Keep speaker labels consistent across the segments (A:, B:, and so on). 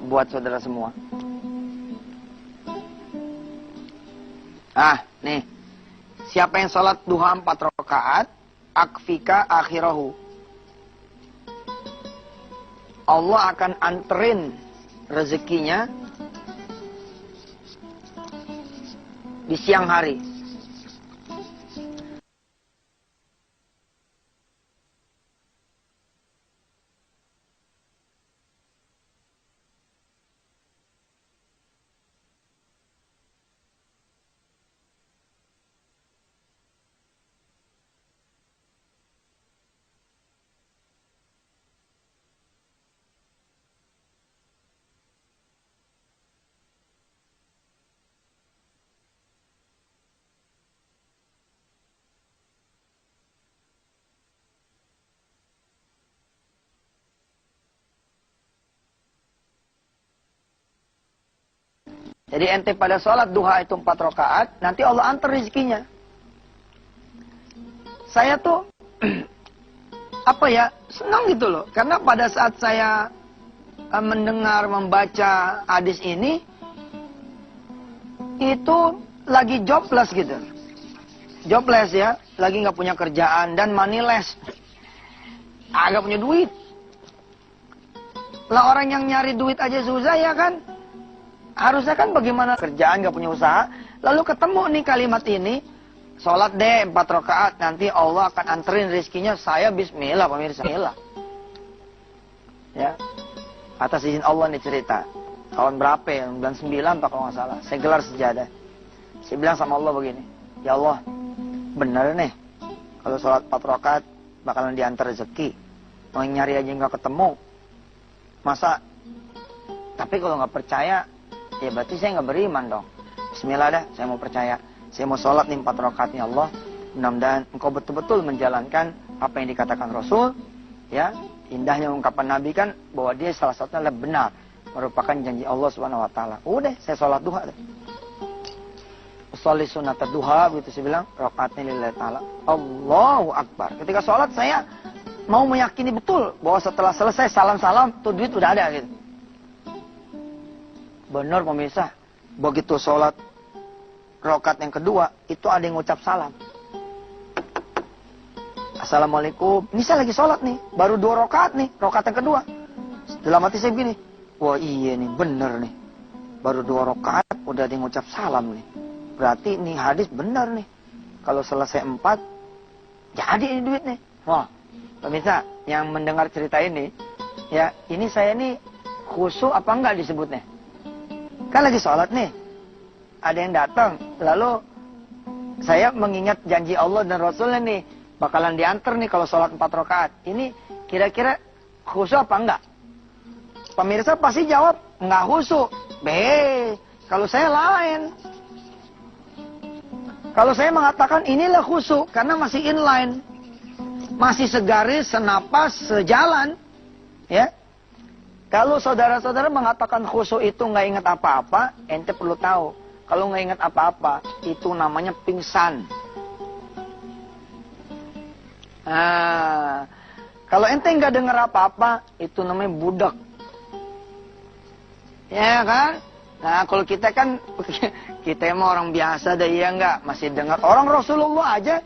A: buat saudara semua. Nih. Siapa yang sholat duha 4 rakaat, akfika akhirahu. Allah akan anterin rezekinya di siang hari. Jadi ente pada sholat duha itu 4 rakaat, nanti Allah antar rezekinya. Saya tuh, senang gitu loh. Karena pada saat saya mendengar, membaca hadis ini, itu lagi jobless gitu. Jobless ya, lagi nggak punya kerjaan dan moneyless. Agak punya duit. Lah orang yang nyari duit aja susah ya kan? Harusnya kan bagaimana kerjaan gak punya usaha. Lalu ketemu nih kalimat ini. Sholat deh 4 rakaat. Nanti Allah akan anterin rezekinya. Saya bismillah pemirsa. Bismillah. Ya. Atas izin Allah nih cerita. Tahun berapa ya? 99 Pak kalau gak salah. Saya gelar sejadah. Saya bilang sama Allah begini. Ya Allah. Bener nih. Kalau sholat 4 rakaat bakalan diantar rezeki. Mau nyari aja gak ketemu. Masa. Tapi kalau gak percaya. Ya berarti saya nggak beriman dong. Bismillah dah, saya mau percaya. Saya mau sholat nih 4 rakaatnya Allah. Mudah-mudahan engkau betul-betul menjalankan apa yang dikatakan Rasul. Ya, indahnya ungkapan Nabi kan bahwa dia salah satunya adalah benar, merupakan janji Allah Subhanahu Wa Taala. Udah, saya sholat duha. Sholli sunat duha, begitu saya bilang, rakaatnya lillahi taala. Allahu Akbar. Ketika sholat saya mau meyakini betul bahwa setelah selesai salam-salam tuh duit udah ada gitu. Benar pemirsa, begitu sholat rakaat yang kedua, itu ada yang ngucap salam. Assalamualaikum. Ini saya lagi sholat nih, baru 2 rakaat nih, rakaat yang kedua. Dalam hati saya begini, wah iya nih, bener nih. Baru 2 rakaat, udah ada yang ngucap salam nih. Berarti nih hadis benar nih. Kalau selesai 4, jadi ini duit nih. Wah, pemirsa yang mendengar cerita ini, ya ini saya nih khusyuk apa enggak disebutnya? Kan lagi sholat nih, ada yang datang, lalu saya mengingat janji Allah dan Rasulnya nih, bakalan diantar nih kalau sholat 4 rakaat. Ini kira-kira khusyuk apa enggak? Pemirsa pasti jawab, enggak khusyuk. Kalau saya lain. Kalau saya mengatakan inilah khusyuk, karena masih inline. Masih segaris, senapas, sejalan. Ya. Kalau saudara-saudara mengatakan khusyuk itu nggak ingat apa-apa, ente perlu tahu. Kalau nggak ingat apa-apa, itu namanya pingsan. Kalau ente nggak dengar apa-apa, itu namanya budak. Ya kan? Nah, kalau kita kan, kita emang orang biasa deh, iya nggak? Masih dengar. Orang Rasulullah aja,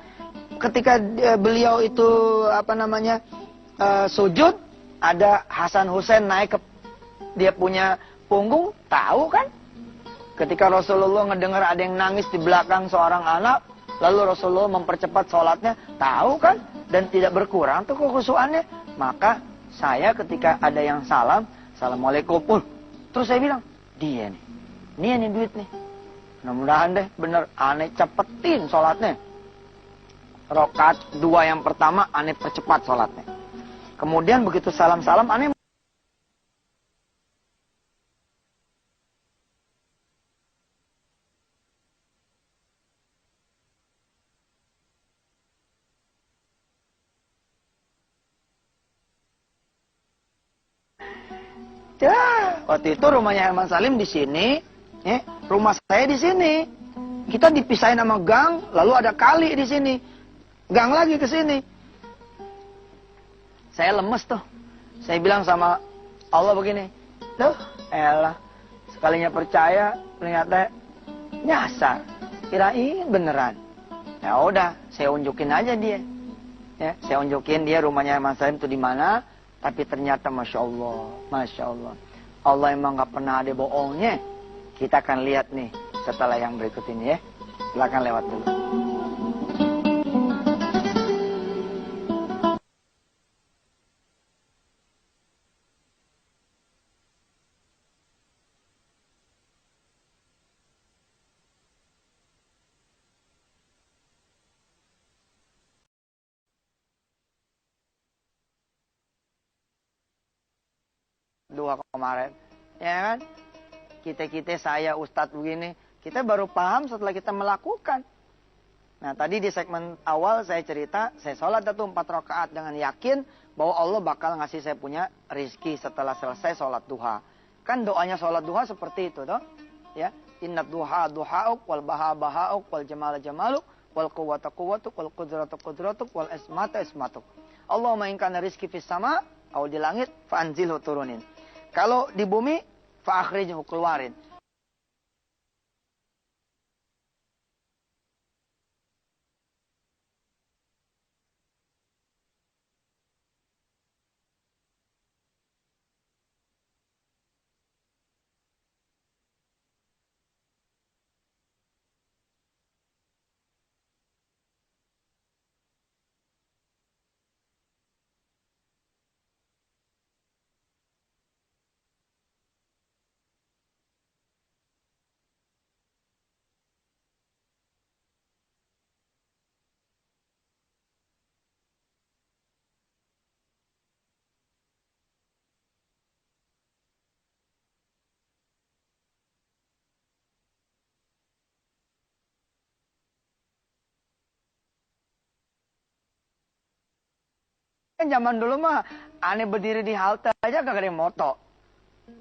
A: ketika beliau itu, sujud, ada Hasan Hussein naik ke dia punya punggung, tahu kan? Ketika Rasulullah ngedengar ada yang nangis di belakang seorang anak, lalu Rasulullah mempercepat sholatnya, tahu kan? Dan tidak berkurang tuh kekhusyuannya. Maka saya ketika ada yang salam, Assalamualaikum, terus saya bilang, dia nih duit nih. Mudah-mudahan deh bener, aneh cepetin sholatnya. Rakaat 2 yang pertama, aneh percepat sholatnya. Kemudian begitu salam-salam, aneh ya, waktu itu rumahnya Herman Salim di sini, rumah saya di sini. Kita dipisahin sama gang, lalu ada kali di sini. Gang lagi ke sini. Saya lemes tuh. Saya bilang sama Allah begini, Loh, elah. Sekalinya percaya, ternyata nyasar. Kirain beneran. Ya udah, saya unjukin aja dia. Ya, saya unjukin dia rumahnya Herman Salim itu di mana. Tapi ternyata Masya Allah. Allah emang gak pernah ada bohongnya. Kita akan lihat nih setelah yang berikut ini ya. Silakan lewat dulu. Dua kemarin, ya kan? Kita saya Ustadz begini, kita baru paham setelah kita melakukan. Nah tadi di segmen awal saya cerita, saya sholat itu 4 rakaat dengan yakin bahwa Allah bakal ngasih saya punya rizki setelah selesai sholat duha. Kan doanya sholat duha seperti itu toh, ya. Inna duha duhauk wal baha bahauk wal jamal jamaluk wal quwwata quwwatuk wal qudratu qudratuk wal ismata ismatuk. Allahumma in kana rizki fis sama au di langit fa anzilhu turunin. Kalau di bumi, fa'akhrijhu keluarin. Kan zaman dulu mah, aneh berdiri di halte aja gak ada yang moto.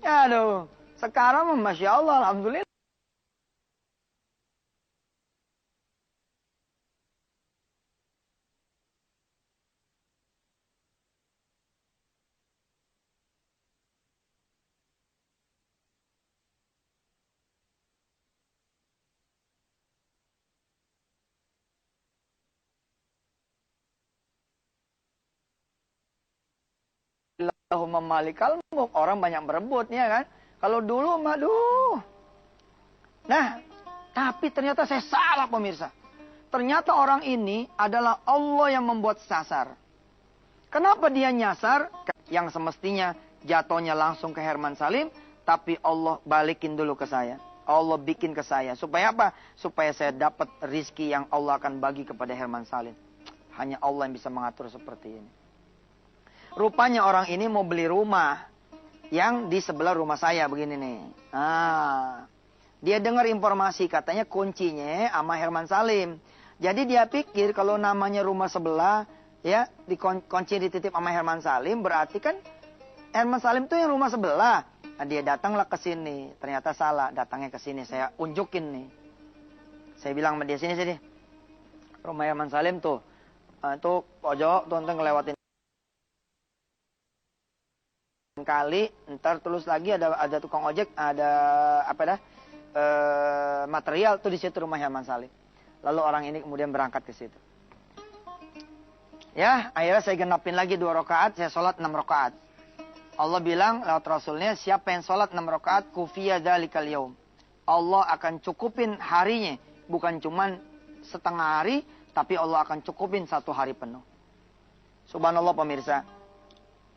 A: Aduh, sekarang mah Masya Allah, Alhamdulillah. Allahumma malikal mulk, orang banyak berebutnya kan. Kalau dulu mah aduh. Nah, tapi ternyata saya salah pemirsa. Ternyata orang ini adalah Allah yang membuat sasar. Kenapa dia nyasar? Yang semestinya jatuhnya langsung ke Herman Salim, tapi Allah balikin dulu ke saya. Allah bikin ke saya. Supaya apa? Supaya saya dapat rizki yang Allah akan bagi kepada Herman Salim. Hanya Allah yang bisa mengatur seperti ini. Rupanya orang ini mau beli rumah yang di sebelah rumah saya begini nih. Dia dengar informasi katanya kuncinya sama Herman Salim. Jadi dia pikir kalau namanya rumah sebelah ya kunci dititip sama Herman Salim berarti kan Herman Salim tuh yang rumah sebelah. Nah, dia datanglah ke sini. Ternyata salah, datangnya ke sini. Saya unjukin nih. Saya bilang sama dia sini. Rumah Herman Salim tuh. Tuh pojok tuh ngelewatin kali, ntar terus lagi ada tukang ojek, ada material tuh di situ rumah Herman Salim. Lalu orang ini kemudian berangkat ke situ. Ya, akhirnya saya genapin lagi 2 rakaat, saya sholat 6 rakaat. Allah bilang lewat Rasulnya, siapa yang sholat 6 rakaat, kufiya dzalikal yaum. Allah akan cukupin harinya, bukan cuman setengah hari, tapi Allah akan cukupin 1 hari penuh. Subhanallah pemirsa.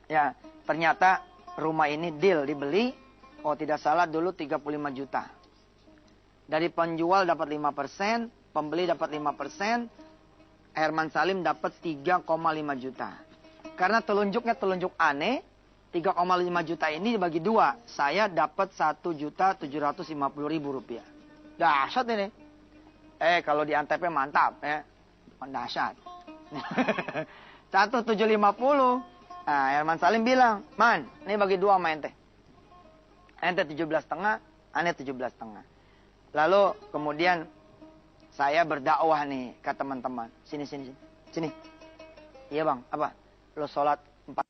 A: Ya, ternyata rumah ini deal dibeli, oh tidak salah dulu 35 juta. Dari penjual dapat 5%, pembeli dapat 5%, Herman Salim dapat 3,5 juta. Karena telunjuknya telunjuk aneh, 3,5 juta ini dibagi 2, saya dapat 1.750.000 rupiah. Dahsyat ini. Kalau di Antep mantap ya. Dahsyat. 1.750. Nah, Herman Salim bilang, "Man, ini bagi 2 sama ente. Ente 17,5, ane 17,5." Lalu kemudian saya berdakwah nih ke teman-teman. Sini. Iya bang, apa? Lo sholat 4.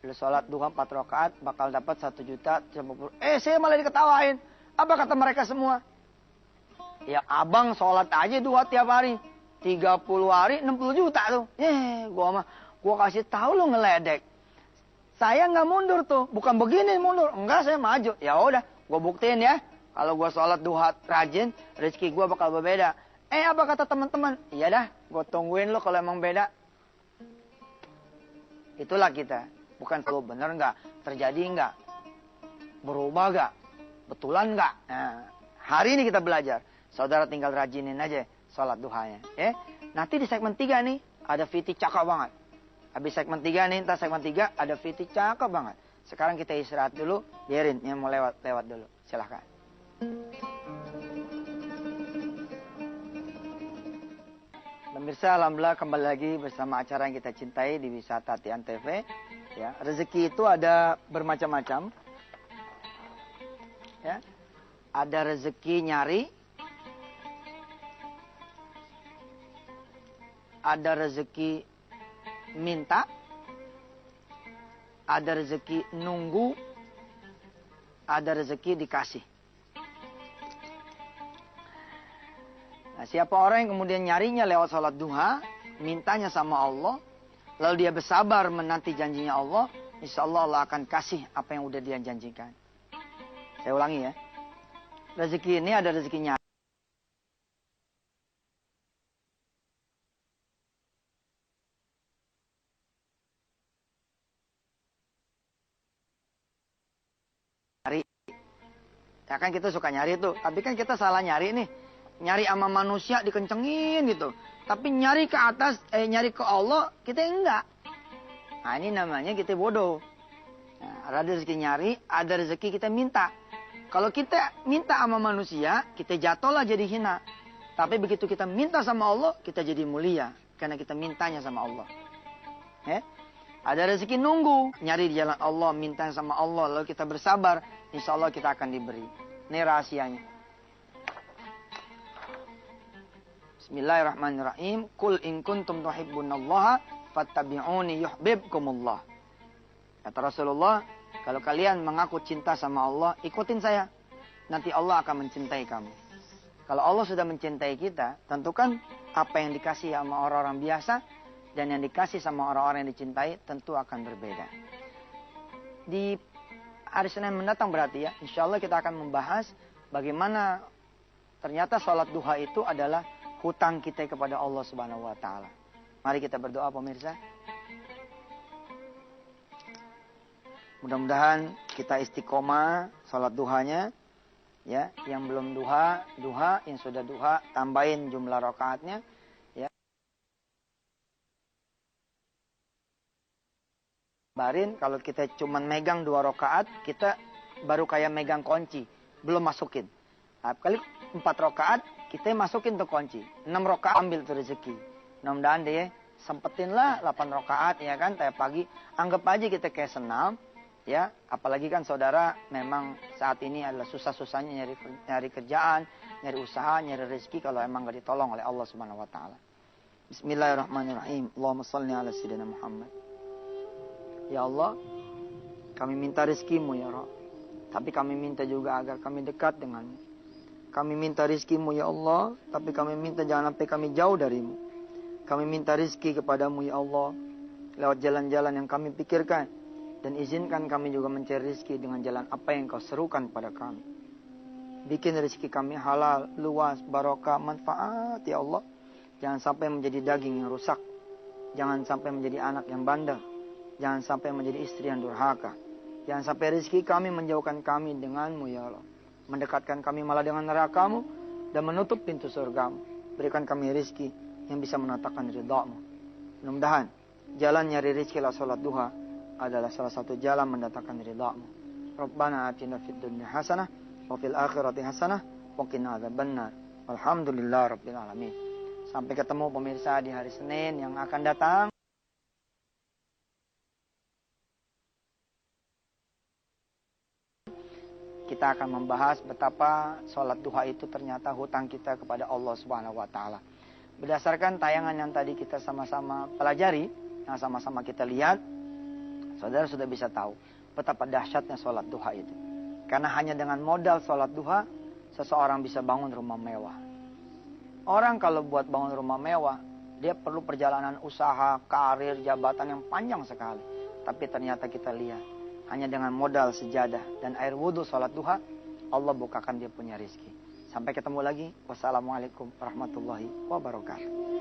A: Lu sholat duha 4 rakaat bakal dapat 1.050.000. Saya malah diketawain. Apa kata mereka semua? Ya abang sholat aja duha tiap hari. 30 hari 60 juta tuh. Gua kasih tahu lu ngeledek. Saya nggak mundur tuh. Bukan begini mundur. Enggak, saya maju. Ya udah, gua buktiin ya. Kalau gua sholat duha rajin, rezeki gua bakal berbeda. Apa kata teman-teman? Iya dah, gua tungguin lu kalau emang beda. Itulah kita. Bukan lu bener nggak? Terjadi nggak? Berubah nggak? Betulan nggak? Nah, hari ini kita belajar. Saudara tinggal rajinin aja sholat duhanya. Nanti di segmen 3 nih, ada VT cakep banget. Habis segmen 3 nih, entah segmen 3 ada VT cakep banget. Sekarang kita istirahat dulu, biarin yang mau lewat dulu. Silahkan. Pemirsa, alhamdulillah kembali lagi bersama acara yang kita cintai di Wisata Tian TV. Ya, rezeki itu ada bermacam-macam. Ya, ada rezeki nyari, ada rezeki minta, ada rezeki nunggu, ada rezeki dikasih. Nah, siapa orang yang kemudian nyarinya lewat sholat duha, mintanya sama Allah, lalu dia bersabar menanti janjinya Allah, insya Allah Allah akan kasih apa yang udah dia janjikan. Saya ulangi ya. Rezeki ini ada rezeki nyari. Ya kan kita suka nyari tuh, tapi kan kita salah nyari nih. Nyari sama manusia dikencengin gitu. Tapi nyari ke atas, nyari ke Allah, kita enggak. Nah ini namanya kita bodoh. Nah, ada rezeki nyari, ada rezeki kita minta. Kalau kita minta sama manusia, kita jatuhlah jadi hina. Tapi begitu kita minta sama Allah, kita jadi mulia. Karena kita mintanya sama Allah. Ada rezeki nunggu, nyari di jalan Allah, minta sama Allah, lalu kita bersabar. Insya Allah kita akan diberi. Ini rahasianya. Bismillahirrahmanirrahim. Qul in kuntum tuhibbunallaha fattabi'uni yuhibbukumullah. Kata Rasulullah, kalau kalian mengaku cinta sama Allah, ikutin saya. Nanti Allah akan mencintai kamu. Kalau Allah sudah mencintai kita, tentu kan apa yang dikasih sama orang-orang biasa dan yang dikasih sama orang-orang yang dicintai tentu akan berbeda. Di hari Senin mendatang berarti ya, insya Allah kita akan membahas bagaimana ternyata sholat duha itu adalah hutang kita kepada Allah Subhanahu wa taala. Mari kita berdoa pemirsa. Mudah-mudahan kita istiqomah sholat duhanya. Ya, yang belum duha, yang sudah duha tambahin jumlah rakaatnya. Ya. Barin kalau kita cuman megang 2 rakaat, kita baru kayak megang kunci, belum masukin. Nah, kali 4 rakaat kita masukin tuh kunci. 6 rakaat ambil tuh rezeki. Mudah-mudahan deh sempetin lah 8 rakaat ya kan tiap pagi. Anggap aja kita kayak senam ya, apalagi kan saudara memang saat ini adalah susah-susahnya nyari kerjaan, nyari usaha, nyari rezeki kalau emang gak ditolong oleh Allah Subhanahu wa taala. Bismillahirrahmanirrahim. Allahumma shalli ala sayyidina Muhammad. Ya Allah, kami minta rezekimu ya Rabb. Tapi kami minta juga agar kami dekat denganmu. Kami minta rizkimu ya Allah, tapi kami minta jangan sampai kami jauh darimu. Kami minta rizki kepadamu ya Allah, lewat jalan-jalan yang kami pikirkan. Dan izinkan kami juga mencari rizki dengan jalan apa yang kau serukan pada kami. Bikin rizki kami halal, luas, barokah, manfaat ya Allah. Jangan sampai menjadi daging yang rusak. Jangan sampai menjadi anak yang bandel. Jangan sampai menjadi istri yang durhaka. Jangan sampai rizki kami menjauhkan kami denganmu ya Allah. Mendekatkan kami malah dengan nerakamu dan menutup pintu surgamu. Berikan kami rizki yang bisa menatakan ridhamu. Mudah-mudahan jalan nyari rizki la sholat duha adalah salah satu jalan mendatangkan ridhamu. Rabbana atina fid dunya hasanah wa fil akhirati hasanah wa qina adzabannar. Walhamdulillah rabbil alamin. Sampai ketemu pemirsa di hari Senin yang akan datang. Kita akan membahas betapa sholat duha itu ternyata hutang kita kepada Allah Subhanahu wa taala. Berdasarkan tayangan yang tadi kita sama-sama pelajari, yang sama-sama kita lihat, Saudara sudah bisa tahu betapa dahsyatnya sholat duha itu. Karena hanya dengan modal sholat duha, seseorang bisa bangun rumah mewah. Orang kalau buat bangun rumah mewah, dia perlu perjalanan usaha, karir, jabatan yang panjang sekali. Tapi ternyata kita lihat, hanya dengan modal sejadah dan air wudhu sholat duha, Allah bukakan dia punya rizki. Sampai ketemu lagi. Wassalamualaikum warahmatullahi wabarakatuh.